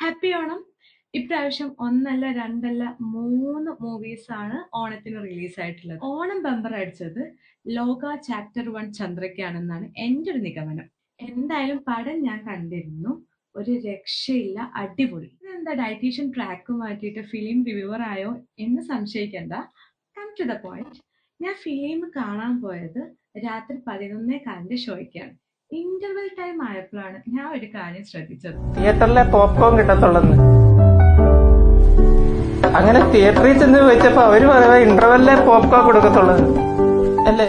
Happy Onam. ഇപ്രാവശ്യം ഒന്നല്ല രണ്ടല്ല 3 മൂവീസാണ് ഓണത്തിന് റിലീസായിട്ടുള്ളത്. ഓണം ബമ്പർ അടിച്ചത് ലോക ചാപ്റ്റർ 1 ചന്ദ്രയ്ക്കാണെന്നാണ് എൻ്റെ ഒരു നിഗമനം. എന്തായാലും പടം ഞാൻ കണ്ടിരുന്നു. ഒരു രക്ഷയില്ല, അടിപൊളി. ഇതെന്താ ഡയറ്റീഷ്യൻ ട്രാക്ക് മാറ്റിയിട്ട് ഫിലിം റിവ്യൂവർ ആയോ എന്ന് സംശയിക്കണ്ട. Come to the point. ഞാൻ ഫിലിം കാണാൻ പോയത് രാത്രി 11:15 ഷോയ്ക്കാണ്. ഇന്റർവെൽ ടൈം ആയപ്പോഴാണ് ഞാൻ ഒരു കാര്യം ശ്രദ്ധിച്ചത്. തിയേറ്ററിലെ പോപ്കോൺ കിട്ടത്തുള്ളന്ന്. അങ്ങനെ തിയേറ്ററിൽ ചെന്ന് ചോദിച്ചപ്പോ അവര് പറയുക ഇന്റർവെല്ലിലെ പോപ്കോൺ കൊടുക്കത്തുള്ളത് അല്ലേ?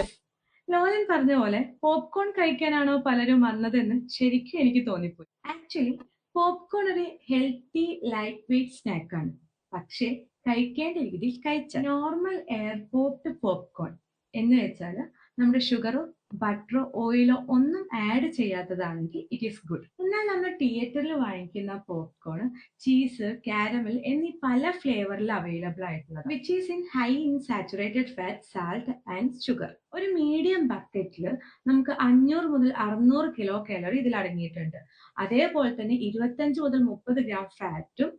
ലോലൻ പറഞ്ഞ പോലെ പോപ്കോൺ കഴിക്കാനാണോ പലരും വന്നതെന്ന് ശരിക്കും എനിക്ക് തോന്നിപ്പോയി. ആക്ച്വലി പോപ്കോൺ ഒരു ഹെൽത്തി ലൈറ്റ് വെയിറ്റ് സ്നാക്കാണ്. പക്ഷെ കഴിക്കേണ്ട രീതിയിൽ കഴിച്ച നോർമൽ എയർപോർട്ട് പോപ്കോൺ എന്ന് വെച്ചാൽ നമ്മുടെ ഷുഗറോ ബട്ടറോ ഓയിലോ ഒന്നും ആഡ് ചെയ്യാത്തതാണെങ്കിൽ ഇറ്റ് ഈസ് ഗുഡ്. എന്നാൽ നമ്മൾ തിയേറ്ററിൽ വാങ്ങിക്കുന്ന പോപ്കോൺ ചീസ്, കാരമൽ എന്നീ പല ഫ്ലേവറിൽ അവൈലബിൾ ആയിട്ടുള്ളത്, which is high in saturated fat, salt and sugar. ഒരു മീഡിയം ബക്കറ്റിൽ നമുക്ക് 500 മുതൽ 600 കിലോ കാലറി ഇതിൽ അടങ്ങിയിട്ടുണ്ട്. അതേപോലെ തന്നെ 25 മുതൽ 30 ഗ്രാം ഫാറ്റും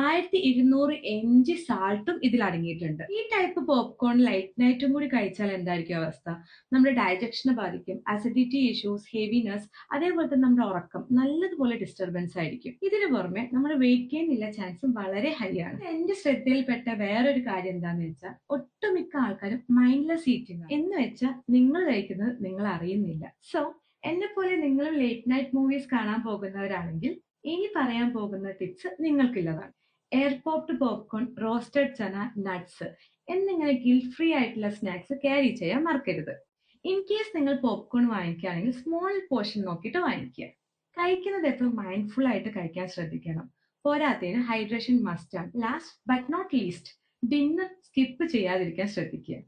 1200 mg സാൾട്ടും ഇതിൽ അടങ്ങിയിട്ടുണ്ട്. ഈ ടൈപ്പ് പോപ്കോൺ ലൈറ്റ് നൈറ്റും കൂടി കഴിച്ചാൽ എന്തായിരിക്കും അവസ്ഥ? നമ്മുടെ ഡൈജഷനെ ബാധിക്കും, അസിഡിറ്റി ഇഷ്യൂസ്, ഹെവിനെസ്, അതേപോലെ തന്നെ നമ്മുടെ ഉറക്കം നല്ലതുപോലെ ഡിസ്റ്റർബൻസ് ആയിരിക്കും. ഇതിനു പുറമെ നമ്മുടെ വെയിറ്റ് ഗെയിൻ ഉള്ള ചാൻസും വളരെ ഹൈ ആണ്. എന്റെ ശ്രദ്ധയിൽപ്പെട്ട വേറൊരു കാര്യം എന്താന്ന് വെച്ചാൽ ഒട്ടുമിക്ക ആൾക്കാരും മൈൻഡ്ലെസ് ഈറ്റിംഗ് എന്ന് വെച്ചാൽ നിങ്ങൾ കഴിക്കുന്നത് നിങ്ങൾ അറിയുന്നില്ല. സോ എന്നെ പോലെ നിങ്ങളും ലേറ്റ് നൈറ്റ് മൂവീസ് കാണാൻ പോകുന്നവരാണെങ്കിൽ ഇനി പറയാൻ പോകുന്ന ടിപ്സ് നിങ്ങൾക്കുള്ളതാണ്. Airport popcorn, roasted chana, nuts എന്നിങ്ങനെ ഗിൽറ്റ് ഫ്രീ ആയിട്ടുള്ള സ്നാക്സ് ക്യാരി ചെയ്യാൻ മറക്കരുത്. ഇൻ കേസ് നിങ്ങൾ പോപ്കോൺ വാങ്ങിക്കുകയാണെങ്കിൽ സ്മോൾ പോർഷൻ നോക്കിയിട്ട് വാങ്ങിക്കുക. കഴിക്കുന്നത് എപ്പോഴും മൈൻഡ്ഫുൾ ആയിട്ട് കഴിക്കാൻ ശ്രദ്ധിക്കണം. പോരാത്തതിന് ഹൈഡ്രേഷൻ മസ്റ്റ് ആണ്. Last but not least, dinner skip ചെയ്യാതിരിക്കാൻ ശ്രദ്ധിക്കുക.